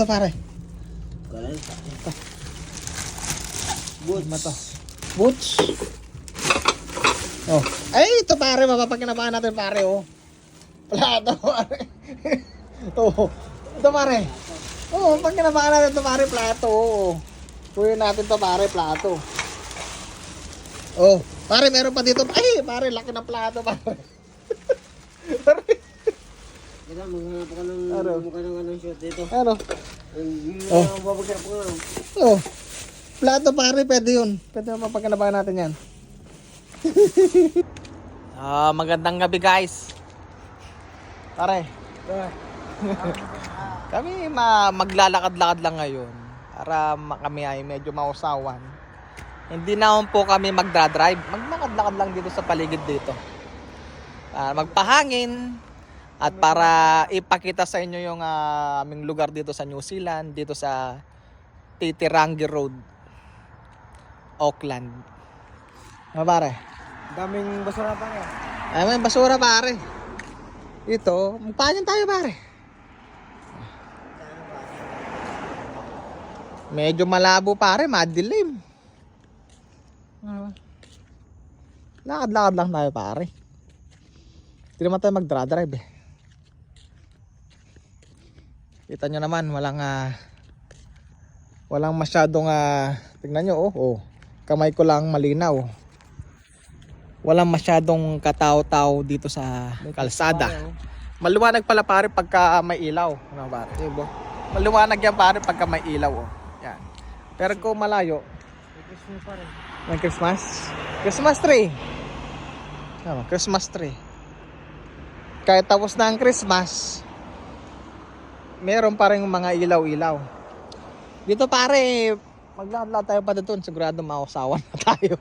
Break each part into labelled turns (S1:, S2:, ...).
S1: Ito pare.
S2: Ito.
S1: Boots. Oh. Ay, ito pare, mapapakinabangan natin pare, oh. Plato pare. Oh. Ito pare. Oh, pagkinabangan natin ito pare, plato. Oh. Kunin natin ito pare, plato. Oh, pare, meron pa dito. Ay, pare, laki ng plato pare. Pare.
S2: Ito, maghanap ka ng
S1: Ano?
S2: mukha ng anong shot dito.
S1: Ano?
S2: Oh. Babagyan ko nga.
S1: Oh. Plato pare, pwede yun. Pwede mapagkinabangan natin yan. Magandang gabi guys. Pare. Kami maglalakad-lakad lang ngayon para kami ay medyo mausawan. Hindi naman po kami magdadrive. Maglakad-lakad lang dito sa paligid dito. Magpahangin at para ipakita sa inyo yung aming lugar dito sa New Zealand, dito sa Titirangi Road, Auckland. Pare.
S2: Daming basura pa nga.
S1: Ay, may basura pare. Ito, magpahan tayo pare. Medyo malabo pare, madilim. Lakad-lakad lang tayo pare. Hindi naman tayo magdra-drive eh. Kita nyo naman, walang masyadong tingnan nyo, oh. Kamay ko lang malinaw. Walang masyadong katao-tao dito sa kalsada. Maliwanag pala pare pagka may ilaw. Ano pare? Diba? Maliwanag yan pare pagka may ilaw. Oh. Yan. Pero kung malayo,
S2: Christmas pa rin.
S1: may Christmas. Christmas tree. Ano, Christmas tree. Kahit tapos na ang Christmas, meron pa rin mga ilaw-ilaw. Dito pare, maglakad tayo pa doon. Sigurado mausawan na tayo.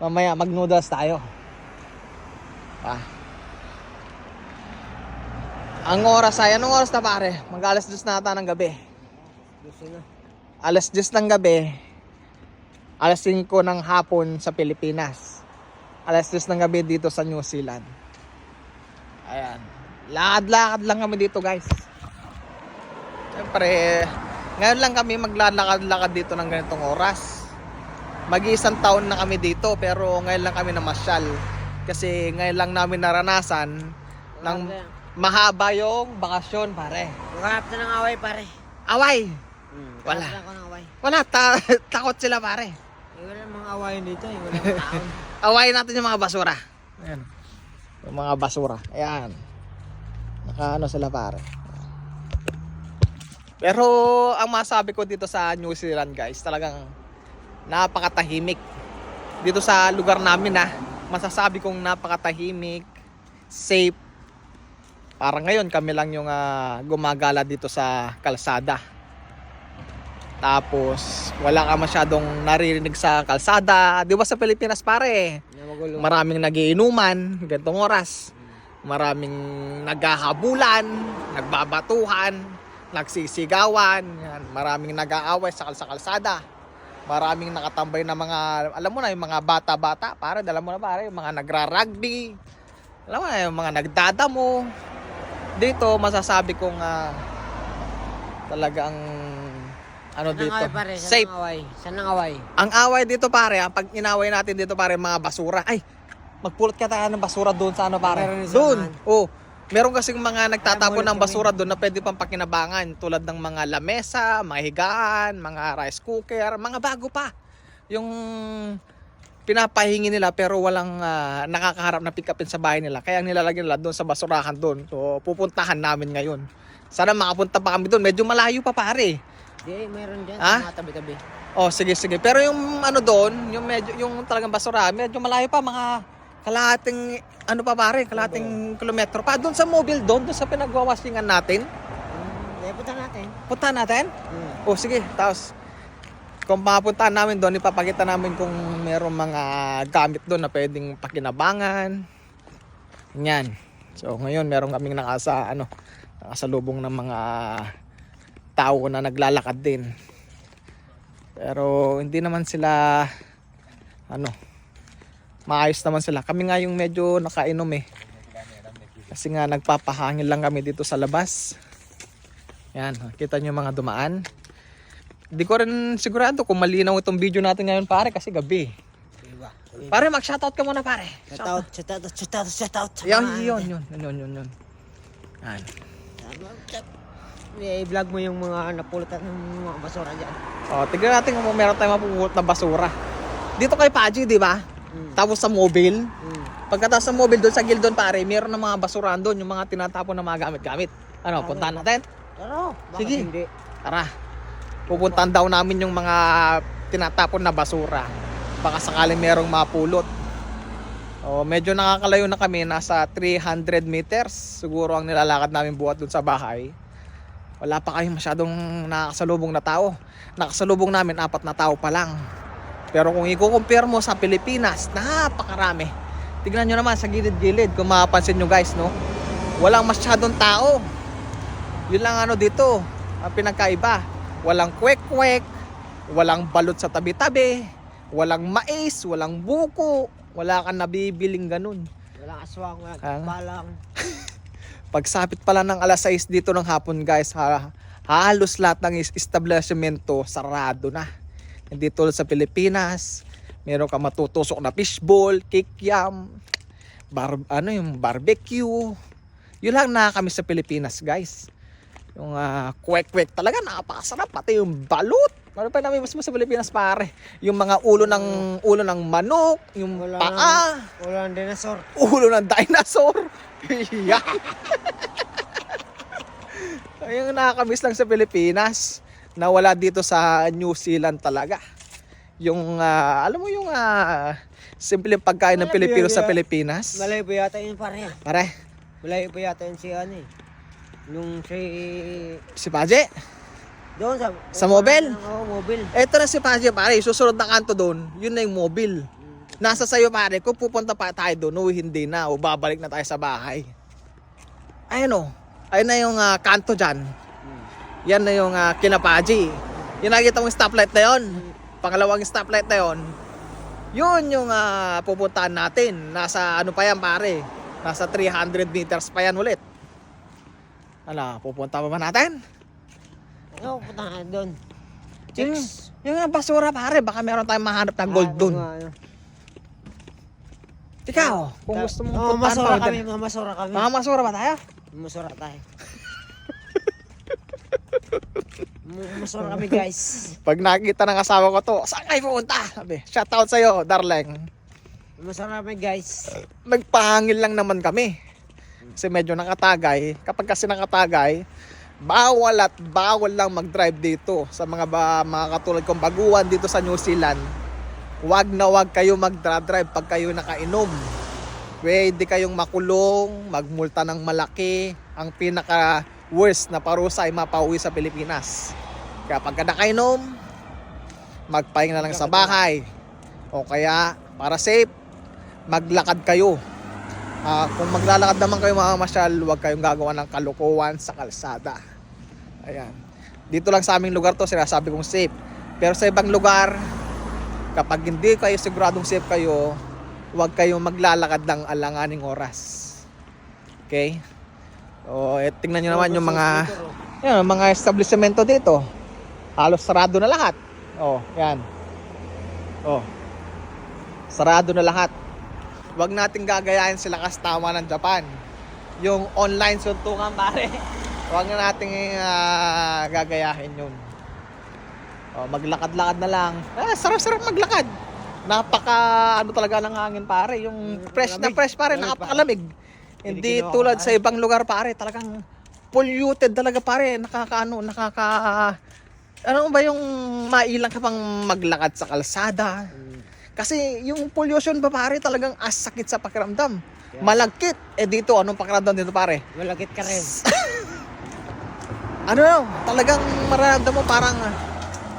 S1: Mamaya mag-noodles tayo. Ang oras ay, anong oras na pare? Mag-alas 10 na ata ng gabi.
S2: Gusto na.
S1: Alas 10 ng gabi. Alas 5 ng hapon sa Pilipinas. Alas 10 ng gabi dito sa New Zealand. Ayan. Lakad-lakad lang kami dito guys. Siyempre, ngayon lang kami maglalakad-lakad dito ng ganitong oras. Mag-iisang taon na kami dito pero ngayon lang kami namasyal. Kasi ngayon lang namin naranasan ng mahaba yung bakasyon pare.
S2: Maghanap na ng away pare.
S1: Away! Wala.
S2: Wala ako ng away.
S1: Wala, takot sila pare.
S2: Wala mga awayan dito. Wala mga taon.
S1: Awayin natin yung mga basura. Ayan. Yung mga basura. Ayan. Nakaano sila pare. Pero ang masabi ko dito sa New Zealand guys, talagang napakatahimik. Dito sa lugar namin masasabi kong napakatahimik, safe. Parang ngayon kami lang yung gumagala dito sa kalsada. Tapos wala ka masyadong naririnig sa kalsada. Di ba sa Pilipinas pare? Maraming nagiinuman, ganitong oras. Maraming naghahabulan, nagbabatuhan, nagsisigawan, yan. Maraming nag-aaway sa kalsada. Maraming nakatambay na mga, alam mo na yung mga bata-bata, pare, alam mo na pare, yung mga nagra-rugby, alam mo na yung mga nagdadamo. Dito masasabi kong talagang ano dito,
S2: Pare,
S1: safe.
S2: Saan ang away?
S1: Ang away dito pare, pag inaway natin dito pare, mga basura. Ay, magpulot ka tayo ng basura doon sa ano pare. Doon. Oh, meron kasing mga nagtatapon ng basura doon na pwede pang pakinabangan, tulad ng mga lamesa, mga higaan, mga rice cooker, mga bago pa. Yung pinapahingi nila pero walang nakakaharap na pick upin sa bahay nila. Kaya nilalagyan nila doon sa basurahan doon. So pupuntahan namin ngayon. Sana makapunta pa kami doon. Medyo malayo pa pare.
S2: Di, meron dyan. Mga tabi-tabi.
S1: Oh, sige. Pero yung ano doon, yung medyo yung talagang basura, medyo malayo pa, mga kalahating ano pa pare, kalahating kilometro pa doon sa mobile doon sa pinagwawasingan natin.
S2: Punta natin.
S1: Punta natin? Oh, sige. Tapos kung mapuntahan namin doon, ipapakita namin kung merong mga gamit doon na pwedeng pakinabangan. Yan. So ngayon meron kaming nakasalubong ng mga tao na naglalakad din. Pero hindi naman sila maayos naman sila. Kami nga yung medyo nakainom eh. Kasi nga nagpapahangin lang kami dito sa labas. Yan, kita nyo yung mga dumaan. Di ko rin sigurado kung malinaw itong video natin ngayon pare kasi gabi.
S2: Diba?
S1: Pare, mag-shoutout ka muna pare.
S2: Shoutout.
S1: Yun. Yan.
S2: I-vlog mo yung mga napulutan ng mga basura dyan.
S1: O, tignan natin kung meron tayong mapupulot na basura. Dito kay Paji, di ba? Tapos sa mobile. Pagkatapos sa mobile doon sa Gildon pare, meron ng mga basurahan doon, yung mga tinatapon na mga gamit-gamit. Ano, puntahan natin?
S2: Pero, bakit
S1: Sige.
S2: hindi?
S1: Tara. Pupuntahan daw namin yung mga tinatapon na basura. Baka sakaling merong mapulot. O, medyo nakakalayo na kami, nasa 300 meters. Siguro ang nilalakad namin buhat doon sa bahay. Wala pa kayong masyadong nakasalubong na tao. Nakasalubong namin 4 na tao pa lang. Pero kung i-compare mo sa Pilipinas, napakarami. Tignan nyo naman sa gilid-gilid kung mapapansin nyo guys, no? Walang masyadong tao. Yun lang ano dito, ang pinagkaiba. Walang kwek-kwek, walang balot sa tabi-tabi, walang mais, walang buko, wala kang nabibiling ganun.
S2: Walang aswang, walang
S1: Ah.
S2: palang.
S1: Pagsapit pala ng alas 6 dito ng hapon guys, halos lahat ng establishmento sarado na. Hindi tulad sa Pilipinas, meron ka matutusok na fishball, kikiam, yung barbecue. Yun lang na kami sa Pilipinas guys. Yung kwek-kwek talaga napakasarap, pati yung balut. Ano pa namin mas sa Pilipinas pare? Yung mga ulo ng manok, yung paa,
S2: Walang dinosaur.
S1: ulo ng dinosaur. Yeah. Yung nakakamiss lang sa Pilipinas na wala dito sa New Zealand talaga. Yung alam mo yung simpleng pagkain ng Pilipino sa Pilipinas.
S2: Malayo pa yata yun pare.
S1: Pare,
S2: Malayo pa yata yun si ano eh. Nung
S1: si Paje.
S2: doon
S1: Sa mobile?
S2: Oo, mobile.
S1: Eto na si Paje pare, susunod na kanto doon, yun na yung mobile. Nasa sayo pare, kung pupunta pa tayo doon, hindi na, o babalik na tayo sa bahay. Ayun o, ayun na yung kanto dyan. Yan na yung kinapaji. Yung nakikita mong stoplight na yun, pangalawang stoplight na yun, yun yung pupuntahan natin. Nasa ano pa yan pare, nasa 300 meters pa yan ulit. Ano, pupunta pa ba natin?
S2: Ano, punta na doon.
S1: Yung basura pare, baka meron tayong mahanap na gold doon. Ikaw, kung gusto mong puntahan pa rin.
S2: Mamasura kami.
S1: Mamasura ba tayo?
S2: Mamasura tayo. Mamasura kami guys.
S1: Pag nakita ng asawa ko to, saan kayo pupunta? Sabi, shoutout sa'yo, darling.
S2: Mamasura kami guys.
S1: Nagpahangil lang naman kami. Kasi medyo nakatagay. Kapag kasi nakatagay, bawal lang mag-drive dito. Sa mga katulad kong baguhan dito sa New Zealand, wag na wag kayo mag-drive pag kayo nakainom. Pwede kayong makulong, magmulta ng malaki. Ang pinaka worst na parusa ay mapauwi sa Pilipinas. Kaya pagka nakainom, magpahinga na lang sa bahay. O kaya, para safe, maglakad kayo. Kung maglalakad naman kayo mga masyal, huwag kayong gagawa ng kalokohan sa kalsada. Ayan. Dito lang sa aming lugar to, sinasabi kong safe. Pero sa ibang lugar, kapag hindi kayo siguradong safe kayo, huwag kayong maglalakad ng alanganing oras. Okay? O, tingnan nyo naman yung mga establishmento dito. Halos sarado na lahat. O, yan. O. Sarado na lahat. Huwag nating gagayahin sila kastama ng Japan. Yung online suntukan pare. Huwag na nating gagayahin yun. O, maglakad-lakad na lang. Sarap-sarap maglakad. Ano talaga ng hangin pare. Yung fresh na fresh pare, napakalamig. Hindi tulad sa ibang lugar pare, talagang polluted talaga pare. Ano ba yung mailang ka pang maglakad sa kalsada? Kasi yung pollution ba pare, talagang sakit sa pakiramdam. Malagkit. Dito, anong pakiramdam dito pare?
S2: Malagkit ka rin.
S1: Talagang mararamdam mo parang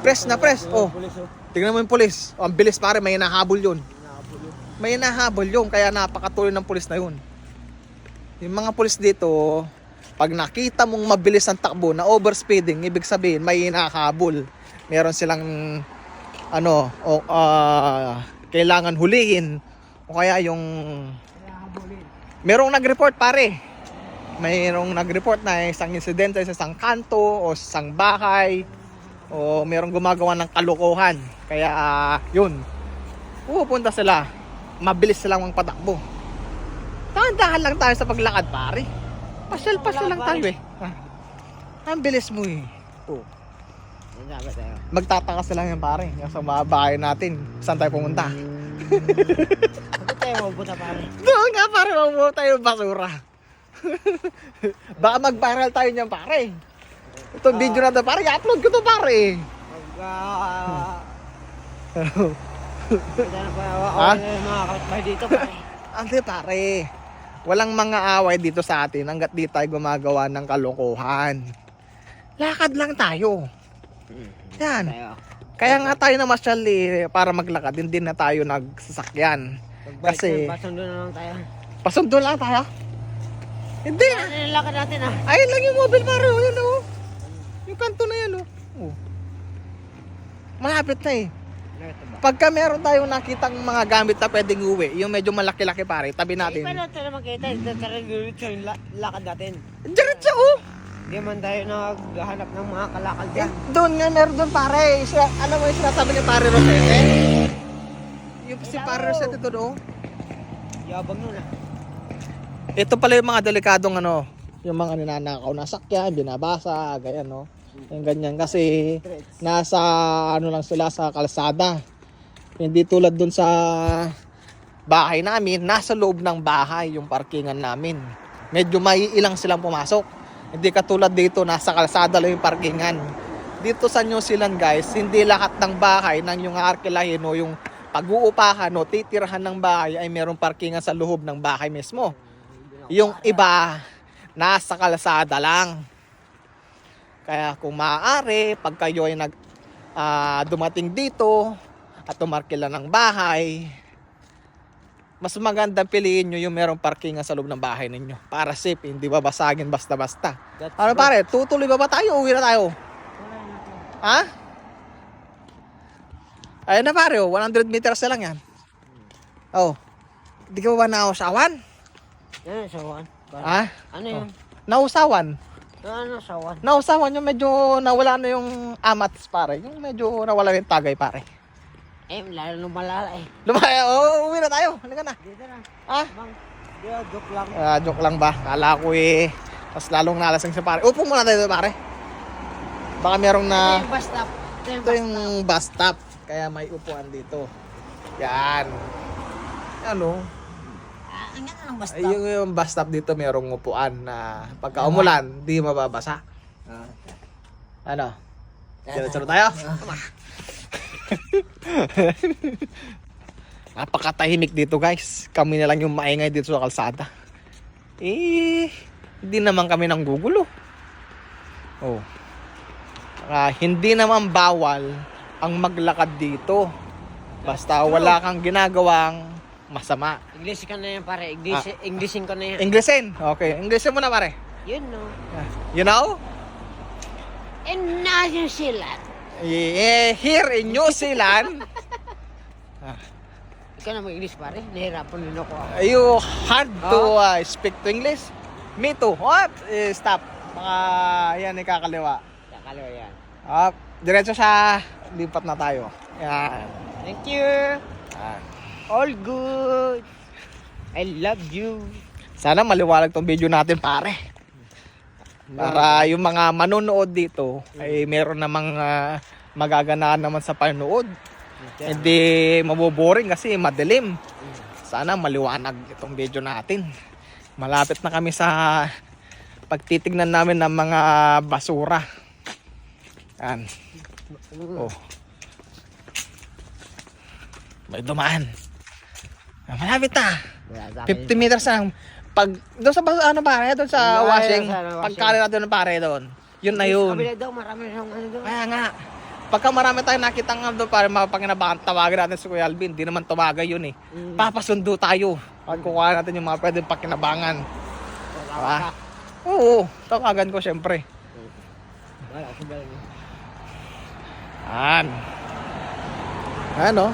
S1: fresh na fresh. Oh, tingnan mo yung pulis. Ang bilis pare, may nahabol yun. May nahabol yun, kaya napakatuloy ng pulis na yun. Yung mga pulis dito, pag nakita mong mabilis ang takbo na overspeeding, ibig sabihin may hinahabol. Meron silang kailangan hulihin o kaya yung merong nag-report pare mayroong nag-report na isang insidente sa isang kanto o sa isang bahay o mayroong gumagawa ng kalokohan. Kaya yun, pupunta sila, mabilis silang magpatakbo. Dahan-dahan lang tayo sa paglakad, pare. Pasyal-pasyal lang tayo eh. Ang bilis mo eh. Oh. Magtataka sila yan, pare. Yung sa mga bahay natin, saan tayo pumunta?
S2: Bakit tayo mabuta pare?
S1: Doon nga, pare, mabuo tayo ng basura. Baka mag-viral tayo niyan, pare. Itong video na to, pare, i-upload ko to, pare.
S2: Okay na yung mga kapatbahay dito pare.
S1: Ante, pare. Walang mga away dito sa atin hanggat di tayo gumagawa ng kalokohan. Lakad lang tayo. Yan.
S2: Tayo.
S1: Kaya nga tayo namasyal para maglakad, hindi na tayo nagsasakyan. Kasi-
S2: Pasundo na lang tayo.
S1: Pasundo lang tayo. Hindi na.
S2: Ano yung lakad natin ah?
S1: Ayun lang yung mobile, pare. Oh, yan, oh. Yung kanto na yan, oh. Oh. Malapit na eh.
S2: Ito ba?
S1: Pagka meron tayong nakitang mga gamit na pwedeng uwi, yung medyo malaki-laki, pare, tabi natin.
S2: Paano tayo makita? Ito talaga yung lakad natin.
S1: Diretso, oh.
S2: Hindi man tayo naghahanap ng mga kalakal
S1: Eh,
S2: dyan.
S1: doon nga, meron doon, pare. Alam mo yung sinasabi ni pare Rosete? Yung si pare Rosete ito, no?
S2: Yabang nun ah.
S1: Ito pala yung mga delikadong ano, yung mga ninanakaw na sakyan, binabasa, ganyan, no? Yung ganyan kasi nasa ano lang sila sa kalsada. Hindi tulad dun sa bahay namin, nasa loob ng bahay yung parkingan namin. Medyo maiilang silang pumasok. Hindi katulad dito, nasa kalsada lang yung parkingan. Dito sa New Zealand, guys, hindi lahat ng bahay ng yung arkilahin o yung pag-uupahan o titirahan ng bahay ay merong parkingan sa loob ng bahay mismo. Yung iba, nasa kalsada lang. Kaya kung maaari, pag kayo ay dumating dito at tumarkila ng bahay, mas magandang piliin nyo yung merong parkingan sa loob ng bahay ninyo para safe, hindi babasagin basta-basta. Ano pare, tutuloy ba tayo o uwi na tayo? Ha? Ayun na pare, 100 meters na lang yan. Oh, di ka ba nausawan?
S2: Ano sawan?
S1: Ha?
S2: Ano yun?
S1: Nausawan?
S2: Ano sawan?
S1: Nausawan yung medyo nawala na yung amats pare. Yung medyo nawala yung tagay pare.
S2: Eh, lalo nung malala eh.
S1: Lumaya, uwi na tayo. Halika na.
S2: Dito na.
S1: Ha?
S2: Bang, joke lang.
S1: Joke lang ba? Kala ko eh. Mas lalong nalasing si pare. Upo muna tayo pare. Baka merong
S2: Ito
S1: na...
S2: yung bus stop.
S1: Ito yung bus stop. Kaya may upuan dito. Yan. Ano?
S2: Ang ganda ng bus
S1: Ay,
S2: stop.
S1: yung bus stop dito merong upuan na pagka umulan, di mababasa. Ano? Diretso na tayo? Napakatahimik dito guys. Kami na lang yung maingay dito sa kalsada. Hindi naman kami nang gugulo. Oh. Hindi naman bawal ang maglakad dito. Basta wala kang ginagawang masama.
S2: English ka na yan pare. Englishin ko na yan.
S1: Englishin. Okay, Englishin mo na pare.
S2: Yun no.
S1: You know?
S2: In New Zealand.
S1: Here in New Zealand,
S2: Ikaw na mag-English pare. Nahirapan din ako.
S1: you hard to speak to English. Me too. Stop. Baka yan ikakaliwa.
S2: Kakalawa yan.
S1: Diretso siya. Lipat na tayo. Yan.
S2: Thank you. All good. I love you.
S1: Sana maliwalag tong video natin pare. Para yung mga manonood dito ay meron namang magaganaan naman sa panonood. Hindi maboboring kasi madilim. Sana maliwanag itong video natin. Malapit na kami sa pagtitignan namin ng mga basura. Yan. Oh. May dumaan. Malapit na. 50 meters lang. Pag doon sa ano pare, doon sa washing, pagkali natin ng pare doon. Yun na yun.
S2: Kabila daw, marami siyang ano doon.
S1: Kaya nga. Pagka marami tayong nakita nga doon pare, mapanginabakan, tawagan natin si Kuya Alvin. Hindi naman tumaga yun eh. Papasundo tayo. Pagkukuha natin yung mga pwedeng pakinabangan. Diba? Oo, tawagan ko syempre.
S2: Wala, sabay mo.
S1: Ano?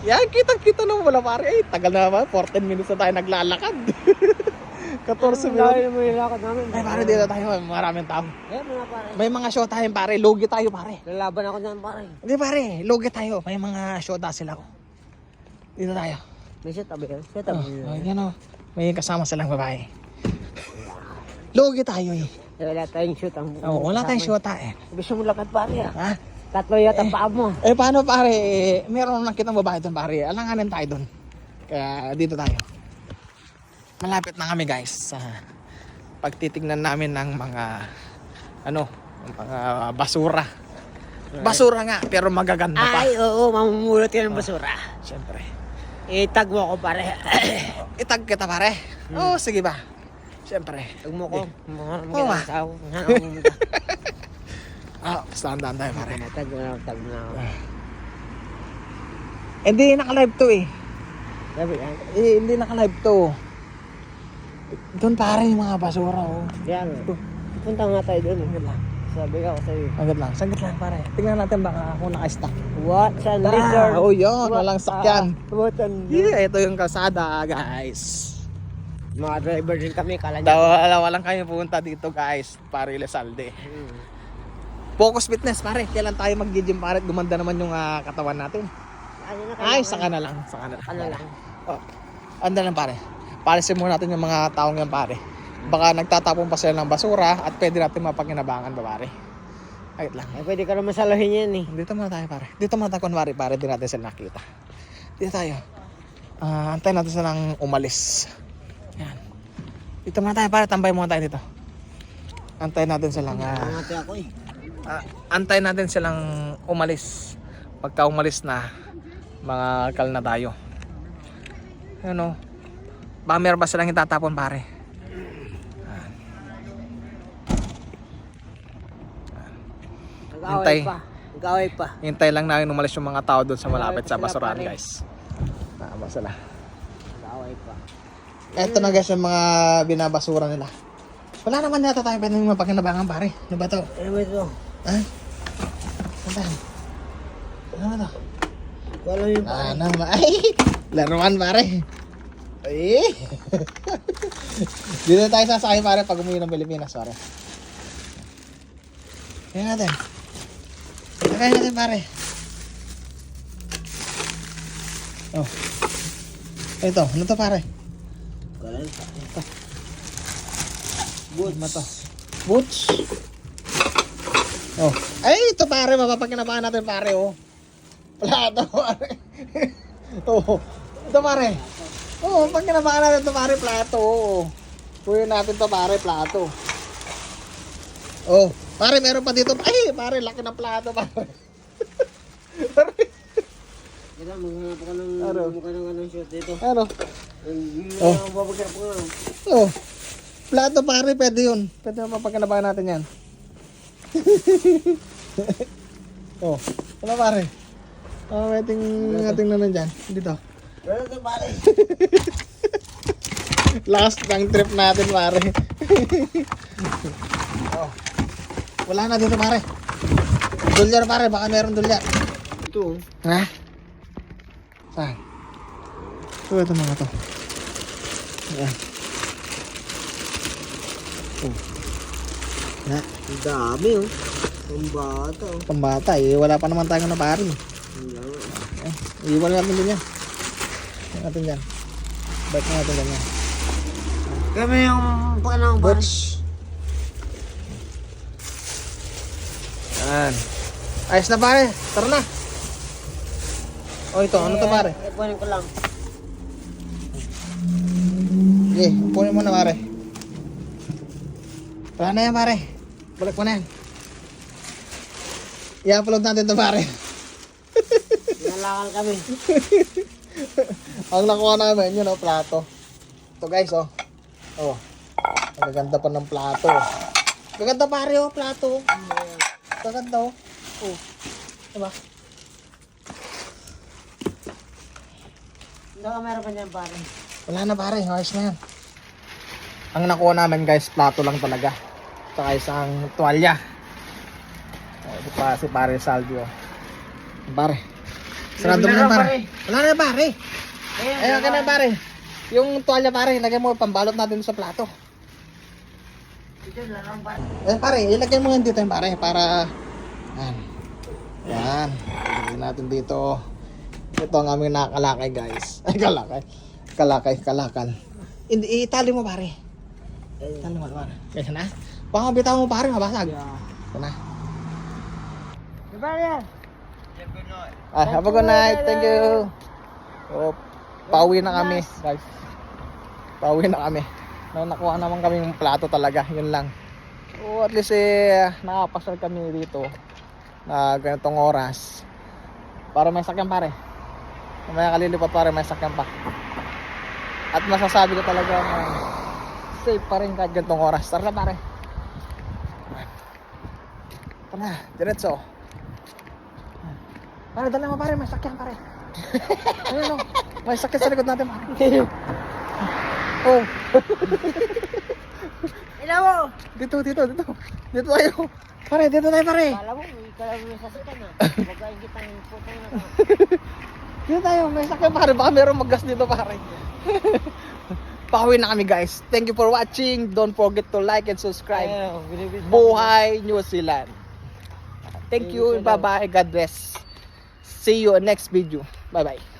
S1: Yan, kitang-kita naman wala pare. Ay, tagal na naman. 14 minutes na tayo naglalakad. 14
S2: Layo
S1: minutos.
S2: naman yung lakad namin.
S1: Ay pare, dito tayo. Maraming tao.
S2: Eh, mga pare.
S1: May mga show tayo pare. Lugi tayo pare.
S2: Lalaban ako dyan pare.
S1: Hindi pare, lugi tayo. May mga show sila ko. Dito tayo.
S2: May set up yan. Set up.
S1: Yan o. May kasama silang babae. Lugi tayo eh.
S2: Wala tayong shoot ang
S1: Wala tayong show eh.
S2: Gusto mo lakad pare ah.
S1: Ha?
S2: Tatlo yata paa mo.
S1: Eh paano pare? Meron nakitang babae doon pare. Alanganin tayo doon. Kaya dito tayo. Malapit na kami guys sa pagtitignan namin ng mga mga basura. Basura nga pero magaganda pa.
S2: Ay, oo, mamumulot ka ng basura.
S1: Siyempre.
S2: Itag mo ako pare.
S1: Itag kita pare. Oo, sige ba? Siyempre.
S2: Itag mo ko.
S1: Oo, ah.
S2: Mga
S1: Stand-down tayo pare.
S2: Tag mo na ako.
S1: Hindi naka-live to eh.
S2: Sabi yan.
S1: Hindi naka-live to. Doon pare yung mga basura oh.
S2: Yan. Punta nga tayo doon. Sabi ko sa'yo.
S1: Saglit lang pare. Tingnan natin baka ako naka-stack.
S2: What's a lizard?
S1: Oh yun, walang sakyan.
S2: What's a
S1: Yeah, ito yung kalsada guys.
S2: Mga driver din kami. Kala niya.
S1: Walang kayo pupunta dito guys. Pare Lesalde. Focus fitness pare. Kailan tayo mag-gym pare? Gumanda naman yung katawan natin. Ay, saka na lang. Saka na lang. Oh, anda lang pare. Palisin muna natin yung mga taong yan pare. Baka nagtatapon pa sila ng basura at pwede natin mapakinabangan ba pare. Ayun lang.
S2: Eh, pwede ka naman salahin yan eh.
S1: Dito muna tayo pare. Dito muna tayo kunwari pare. Di natin sila nakita. Dito tayo. Antayin natin silang umalis. Yan. Dito muna tayo pare. Tambay muna tayo dito. Antayin natin silang
S2: Angati ako eh.
S1: antayin natin silang umalis. Pagka umalis na, mga kal na tayo. Ano? Baka meron ba silang itatapon pare?
S2: Nag-away pa. Nag-away pa.
S1: Hintay lang namin umalis yung mga tao doon sa malapit sa basurahan guys. Tama sila.
S2: Nag-away pa.
S1: Ito na guys yung mga binabasura nila. Wala naman yata tayo pwede mapakinabangan pare. Ano ba to?
S2: Ano ba ito?
S1: Ha? Ano ba to?
S2: Wala yung
S1: Ay! Laruan pare. Ay! Dito tayo sasakay pare pag umuwi ng Pilipinas pare. Kaya natin. Kaya natin pare. Oh. Ito, ano to pare?
S2: Wala yung
S1: Ito.
S2: Boots.
S1: Ano to? Boots. Oh. Ay, ito pare, mapapakinabangan natin pare oh. Plato pare. Oh. Ito pare. Oh, pag kinabangan natin ito pare, plato. Oh. Puyo natin to pare, plato. Oh, pare meron pa dito. Ay, pare, laki ng plato pare. Pare.
S2: Kaya maghanap ako ng
S1: Ano?
S2: mukha ng anong shoot dito.
S1: Ano?
S2: Oh. Babagyan ko nga.
S1: Oh. Plato pare, pwede yun. Pwede mapapakinabangan natin yan. Oh, ano pare? Ating na nandyan. Dito.
S2: Wala ito pare.
S1: Last ng trip natin pare. Oh. Wala na dito pare. Dolyar pare, baka meron dolyar.
S2: Ito.
S1: Ha? Saan? Ito mga to. Ayan. Oh. Ha?
S2: Ang dami oh. Ang bata oh.
S1: Pambata eh. Wala pa naman tayong napari. Iwan natin din yan. Iwan natin dyan. Ba't natin ganyan?
S2: Kami yung panang pare.
S1: Boots. Yan. Ayos na pare. Tara na. Oh ito. Ano to pare?
S2: Ipunin ko lang.
S1: Sige. Punin mo na pare. Wala na yan pare. Balik mo na yan. I-upload natin to pare.
S2: Nalakal kami.
S1: Ang nakuha namin yun plato. Ito guys oh. Oh. Ang gaganda pa ng plato. Gaganda pare oh, plato. Gaganda oh. Oh. Diba?
S2: Hindi ka meron pa dyan pare.
S1: Wala na pare, ayos na yan. Ang nakuha namin guys, plato lang talaga. Saka isang tuwalya. Ito pa si pare Salvio. Pare. Sarado mo na pare. Wala na pare. Ayun ka na pare. Yung tuwalya pare, ilagay mo, pambalot natin sa plato. Pare, ilagay mo yan dito yung pare, para, yan, ilagay natin dito. Ito ang aming nakakalakay guys. Ay, kalakal. Itali mo pare. Itali mo pare. Kaya na. Baka bitaw mo pare, mabasag. Ito na. Have a good night. Thank you. So, pauwi na kami guys. Pauwi na kami. Nakuha naman kami yung plato talaga. Yun lang. So, at least nakapasal kami dito na ganitong oras. Para may sakyan pare. Mamaya kalilipat pare, may sakyan pa. At masasabi ko talaga na safe pa rin kahit ganitong oras. Tara na pare. Tara, diretso. Pare, dala mo pare, may sakyan pare. Ayun o, may sakyan sa likod natin pare. Oh.
S2: Ila mo!
S1: Dito tayo. Pare, dito tayo pare.
S2: Kala mo, ikaw lang yung sasakyan na. Bagayin kita ng putang na.
S1: Dito tayo, may sakyan pare. Baka meron maggas dito pare. Pauwi na kami guys. Thank you for watching. Don't forget to like and subscribe. Buhay New Zealand. Thank you. Bye bye. God bless. See you in next video. Bye bye.